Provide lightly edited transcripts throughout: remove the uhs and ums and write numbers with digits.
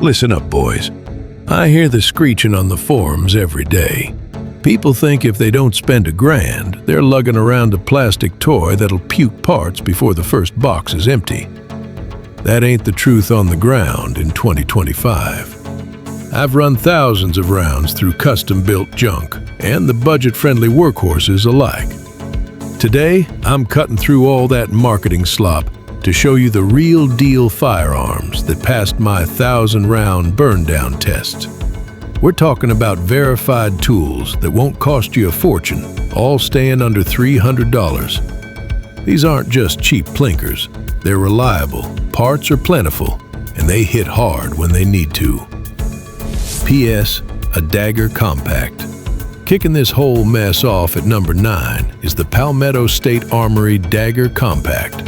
Listen up, boys. I hear the screeching on the forums every day. People think if they don't spend $1,000, they're lugging around a plastic toy that'll puke parts before the first box is empty. That ain't the truth on the ground in 2025. I've run thousands of rounds through custom-built junk and the budget-friendly workhorses alike. Today, I'm cutting through all that marketing slop to show you the real-deal firearms that passed my 1,000-round burn-down tests. We're talking about verified tools that won't cost you a fortune, all staying under $300. These aren't just cheap plinkers. They're reliable, parts are plentiful, and they hit hard when they need to. P.S. A Dagger Compact. Kicking this whole mess off at number 9 is the Palmetto State Armory Dagger Compact.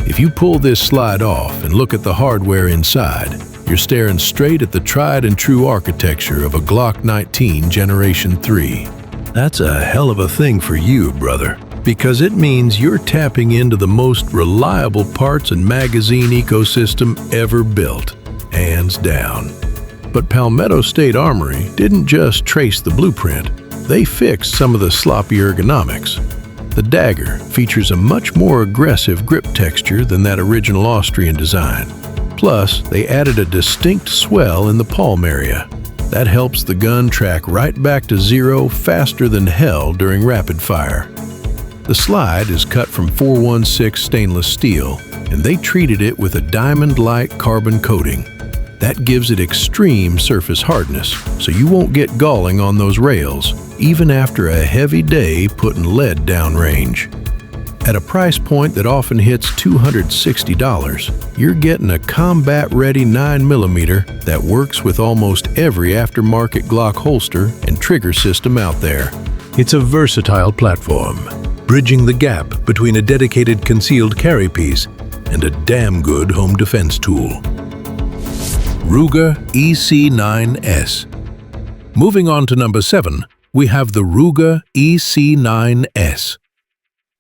If you pull this slide off and look at the hardware inside, you're staring straight at the tried-and-true architecture of a Glock 19 Generation 3. That's a hell of a thing for you, brother, because it means you're tapping into the most reliable parts and magazine ecosystem ever built, hands down. But Palmetto State Armory didn't just trace the blueprint, they fixed some of the sloppy ergonomics. The Dagger features a much more aggressive grip texture than that original Austrian design. Plus, they added a distinct swell in the palm area. That helps the gun track right back to zero faster than hell during rapid fire. The slide is cut from 416 stainless steel, and they treated it with a diamond-like carbon coating. That gives it extreme surface hardness, so you won't get galling on those rails, even after a heavy day putting lead downrange. At a price point that often hits $260, you're getting a combat-ready 9mm that works with almost every aftermarket Glock holster and trigger system out there. It's a versatile platform, bridging the gap between a dedicated concealed carry piece and a damn good home defense tool. Ruger EC9S. Moving on to number 7, we have the Ruger EC9S.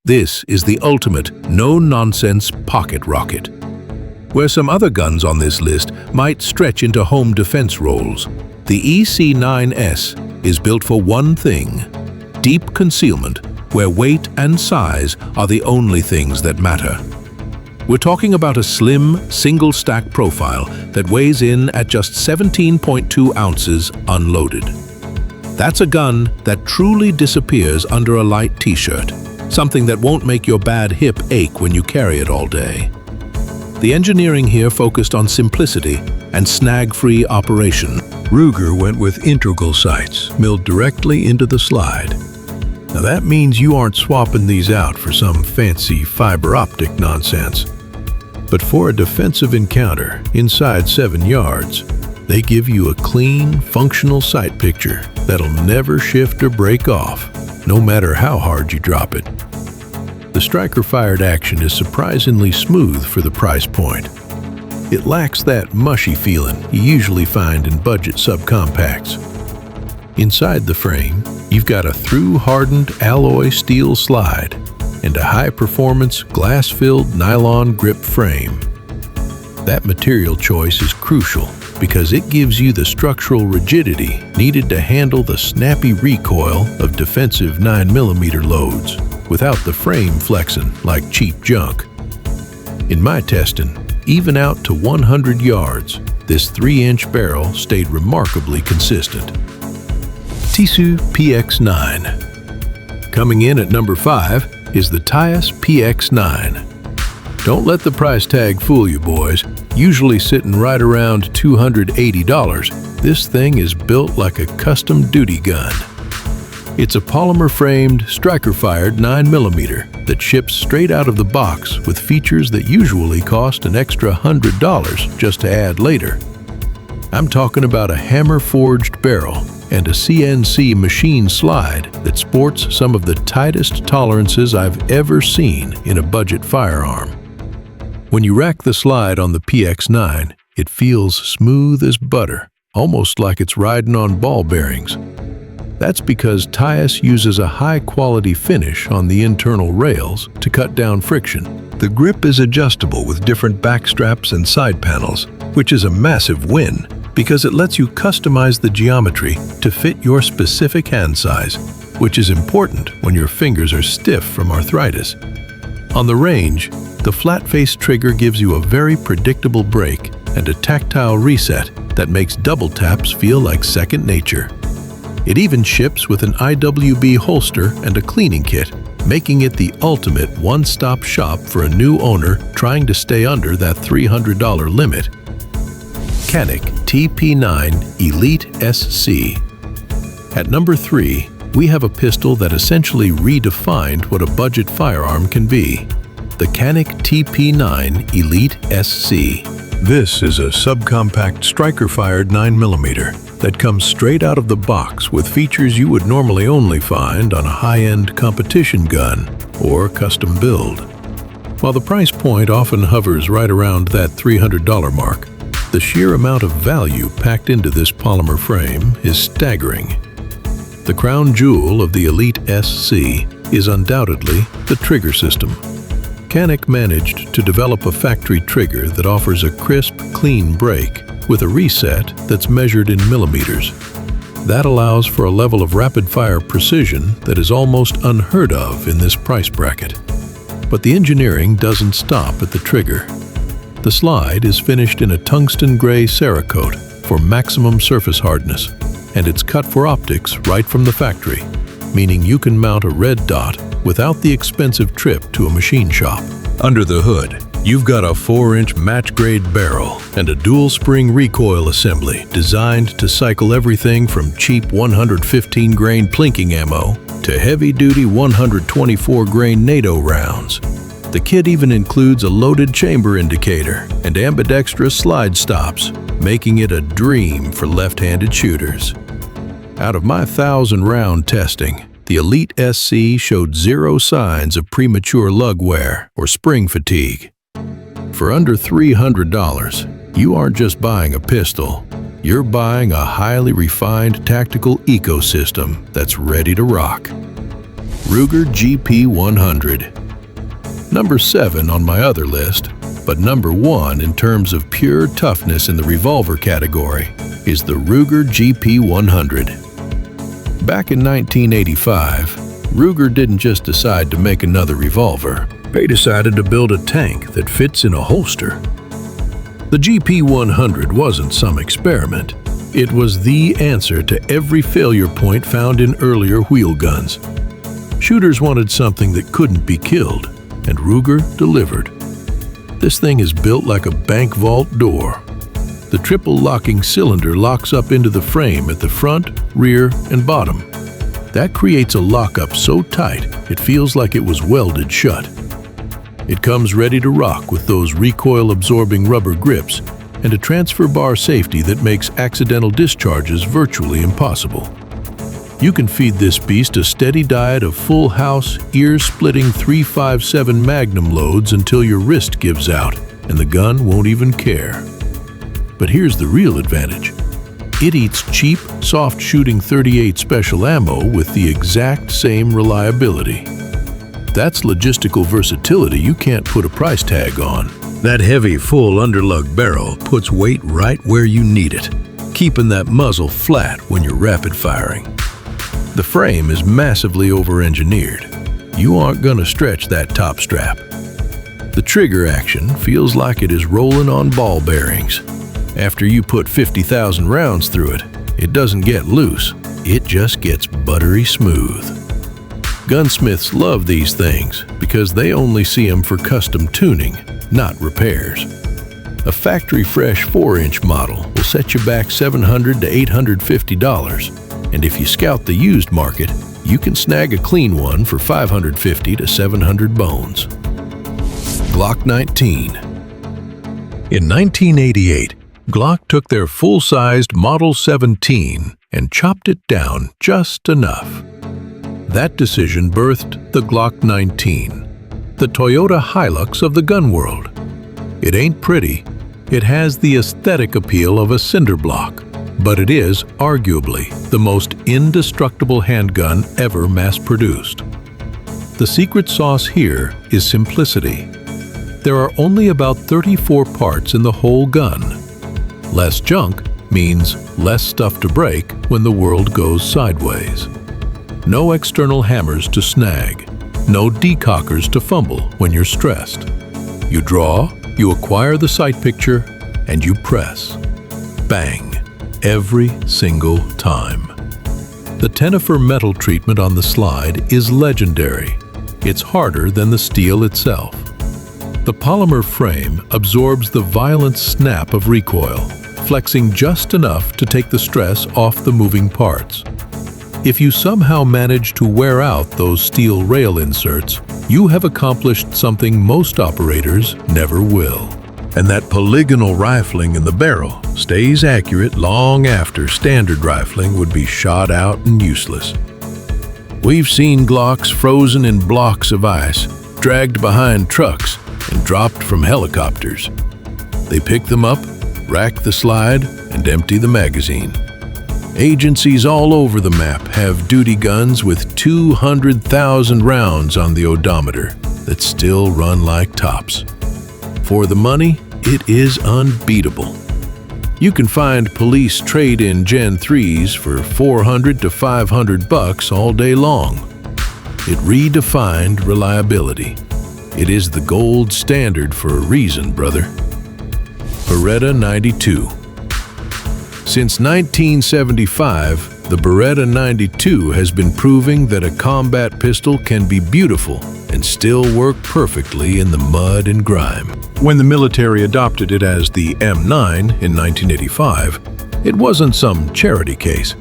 This is the ultimate no-nonsense pocket rocket. Where some other guns on this list might stretch into home defense roles, the EC9S is built for one thing: deep concealment, where weight and size are the only things that matter. We're talking about a slim, single-stack profile that weighs in at just 17.2 ounces unloaded. That's a gun that truly disappears under a light t-shirt, something that won't make your bad hip ache when you carry it all day. The engineering here focused on simplicity and snag-free operation. Ruger went with integral sights milled directly into the slide. Now that means you aren't swapping these out for some fancy fiber optic nonsense. But for a defensive encounter inside 7 yards, they give you a clean, functional sight picture that'll never shift or break off, no matter how hard you drop it. The striker-fired action is surprisingly smooth for the price point. It lacks that mushy feeling you usually find in budget subcompacts. Inside the frame, you've got a through-hardened alloy steel slide and a high-performance, glass-filled nylon grip frame. That material choice is crucial because it gives you the structural rigidity needed to handle the snappy recoil of defensive 9mm loads without the frame flexing like cheap junk. In my testing, even out to 100 yards, this 3-inch barrel stayed remarkably consistent. Tissue PX9. Coming in at number 5 is the Tias PX9. Don't let the price tag fool you, boys. Usually sitting right around $280, this thing is built like a custom duty gun. It's a polymer-framed, striker-fired 9mm that ships straight out of the box with features that usually cost an extra $100 just to add later. I'm talking about a hammer-forged barrel and a CNC machine slide that sports some of the tightest tolerances I've ever seen in a budget firearm. When you rack the slide on the PX9, it feels smooth as butter, almost like it's riding on ball bearings. That's because Tias uses a high-quality finish on the internal rails to cut down friction. The grip is adjustable with different back straps and side panels, which is a massive win. because it lets you customize the geometry to fit your specific hand size, which is important when your fingers are stiff from arthritis. On the range, the flat-face trigger gives you a very predictable break and a tactile reset that makes double taps feel like second nature. It even ships with an IWB holster and a cleaning kit, making it the ultimate one-stop shop for a new owner trying to stay under that $300 limit. Canik TP9 Elite SC. At number 3, we have a pistol that essentially redefined what a budget firearm can be. The Canik TP9 Elite SC. This is a subcompact striker-fired 9mm that comes straight out of the box with features you would normally only find on a high-end competition gun or custom build. While the price point often hovers right around that $300 mark, the sheer amount of value packed into this polymer frame is staggering. The crown jewel of the Elite SC is undoubtedly the trigger system. Canik managed to develop a factory trigger that offers a crisp, clean break with a reset that's measured in millimeters. That allows for a level of rapid-fire precision that is almost unheard of in this price bracket. But the engineering doesn't stop at the trigger. The slide is finished in a tungsten gray Cerakote for maximum surface hardness, and it's cut for optics right from the factory, meaning you can mount a red dot without the expensive trip to a machine shop. Under the hood, you've got a 4-inch match-grade barrel and a dual-spring recoil assembly designed to cycle everything from cheap 115-grain plinking ammo to heavy-duty 124-grain NATO rounds. The kit even includes a loaded chamber indicator and ambidextrous slide stops, making it a dream for left-handed shooters. Out of my 1,000-round testing, the Elite SC showed zero signs of premature lug wear or spring fatigue. For under $300, you aren't just buying a pistol, you're buying a highly refined tactical ecosystem that's ready to rock. Ruger GP100. Number 7 on my other list, but number 1 in terms of pure toughness in the revolver category, is the Ruger GP100. Back in 1985, Ruger didn't just decide to make another revolver. They decided to build a tank that fits in a holster. The GP100 wasn't some experiment. It was the answer to every failure point found in earlier wheel guns. Shooters wanted something that couldn't be killed, and Ruger delivered. This thing is built like a bank vault door. The triple locking cylinder locks up into the frame at the front, rear, and bottom. That creates a lockup so tight it feels like it was welded shut. It comes ready to rock with those recoil-absorbing rubber grips and a transfer bar safety that makes accidental discharges virtually impossible. You can feed this beast a steady diet of full-house, ear-splitting .357 Magnum loads until your wrist gives out, and the gun won't even care. But here's the real advantage. It eats cheap, soft-shooting .38 special ammo with the exact same reliability. That's logistical versatility you can't put a price tag on. That heavy, full underlug barrel puts weight right where you need it, keeping that muzzle flat when you're rapid-firing. The frame is massively over-engineered. You aren't gonna stretch that top strap. The trigger action feels like it is rolling on ball bearings. After you put 50,000 rounds through it, it doesn't get loose, it just gets buttery smooth. Gunsmiths love these things because they only see them for custom tuning, not repairs. A factory-fresh 4-inch model will set you back $700 to $850, and if you scout the used market, you can snag a clean one for $550 to $700 bones. Glock 19. In 1988, Glock took their full-sized Model 17 and chopped it down just enough. That decision birthed the Glock 19, the Toyota Hilux of the gun world. It ain't pretty, it has the aesthetic appeal of a cinder block, but it is arguably the most indestructible handgun ever mass-produced. The secret sauce here is simplicity. There are only about 34 parts in the whole gun. Less junk means less stuff to break when the world goes sideways. No external hammers to snag. No decockers to fumble when you're stressed. You draw, you acquire the sight picture, and you press. Bang! Every single time. The Tenifer metal treatment on the slide is legendary. It's harder than the steel itself. The polymer frame absorbs the violent snap of recoil, flexing just enough to take the stress off the moving parts. If you somehow manage to wear out those steel rail inserts, you have accomplished something most operators never will. And that polygonal rifling in the barrel stays accurate long after standard rifling would be shot out and useless. We've seen Glocks frozen in blocks of ice, dragged behind trucks, and dropped from helicopters. They pick them up, rack the slide, and empty the magazine. Agencies all over the map have duty guns with 200,000 rounds on the odometer that still run like tops. For the money, it is unbeatable. You can find police trade-in Gen 3s for $400 to $500 all day long. It redefined reliability. It is the gold standard for a reason, brother. Beretta 92. Since 1975, the Beretta 92 has been proving that a combat pistol can be beautiful and still work perfectly in the mud and grime. When the military adopted it as the M9 in 1985, it wasn't some charity case.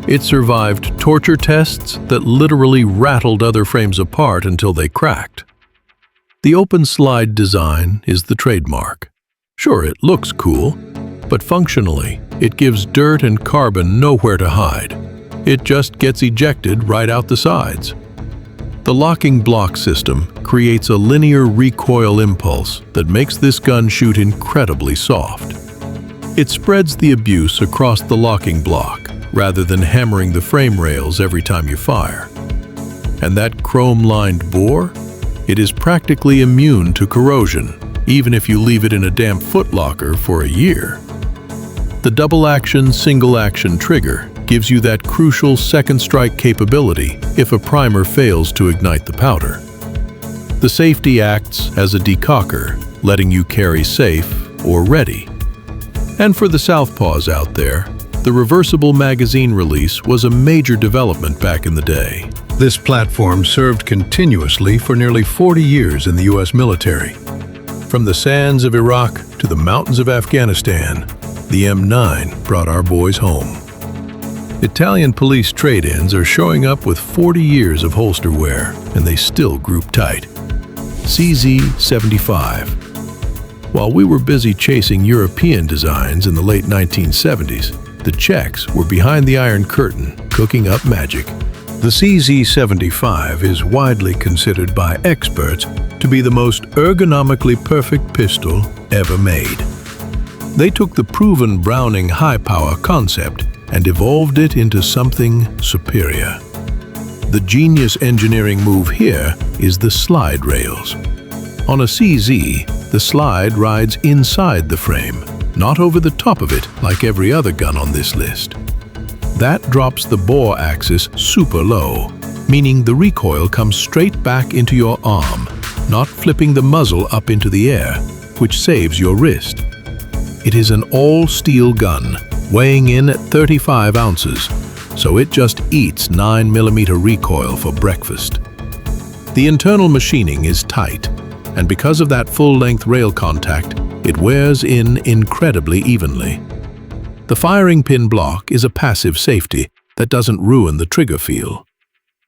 It survived torture tests that literally rattled other frames apart until they cracked. The open slide design is the trademark. Sure, it looks cool, but functionally, it gives dirt and carbon nowhere to hide. It just gets ejected right out the sides. The locking block system creates a linear recoil impulse that makes this gun shoot incredibly soft. It spreads the abuse across the locking block rather than hammering the frame rails every time you fire. And that chrome-lined bore? It is practically immune to corrosion, even if you leave it in a damp footlocker for a year. The double-action, single-action trigger gives you that crucial second strike capability if a primer fails to ignite the powder. The safety acts as a decocker, letting you carry safe or ready. And for the southpaws out there, the reversible magazine release was a major development back in the day. This platform served continuously for nearly 40 years in the U.S. military. From the sands of Iraq to the mountains of Afghanistan, the M9 brought our boys home. Italian police trade-ins are showing up with 40 years of holster wear, and they still group tight. CZ75. While we were busy chasing European designs in the late 1970s, the Czechs were behind the Iron Curtain, cooking up magic. The CZ75 is widely considered by experts to be the most ergonomically perfect pistol ever made. They took the proven Browning high-power concept and evolved it into something superior. The genius engineering move here is the slide rails. On a CZ, the slide rides inside the frame, not over the top of it like every other gun on this list. That drops the bore axis super low, meaning the recoil comes straight back into your arm, not flipping the muzzle up into the air, which saves your wrist. It is an all-steel gun, weighing in at 35 ounces, so it just eats 9mm recoil for breakfast. The internal machining is tight, and because of that full-length rail contact, it wears in incredibly evenly. The firing pin block is a passive safety that doesn't ruin the trigger feel.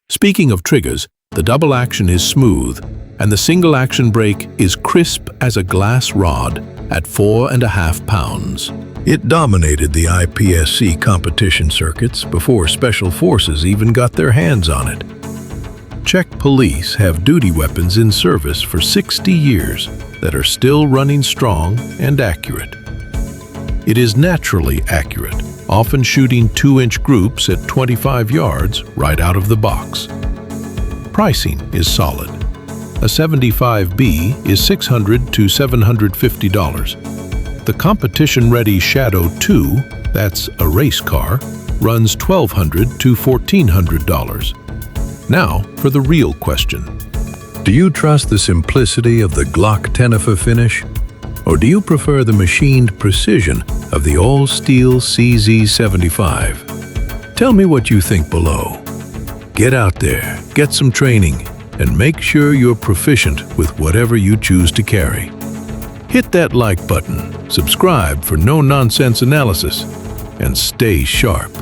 Speaking of triggers, the double action is smooth, and the single action brake is crisp as a glass rod at 4.5 pounds. It dominated the IPSC competition circuits before Special Forces even got their hands on it. Czech police have duty weapons in service for 60 years that are still running strong and accurate. It is naturally accurate, often shooting 2-inch groups at 25 yards right out of the box. Pricing is solid. A 75B is $600 to $750. The competition-ready Shadow 2 That's a race car, runs $1,200 to $1,400. Now for the real question. Do you trust the simplicity of the Glock 10 finish? Or do you prefer the machined precision of the all-steel CZ75? Tell me what you think below. Get out there, get some training, and make sure you're proficient with whatever you choose to carry. Hit that like button, subscribe for no-nonsense analysis, and stay sharp.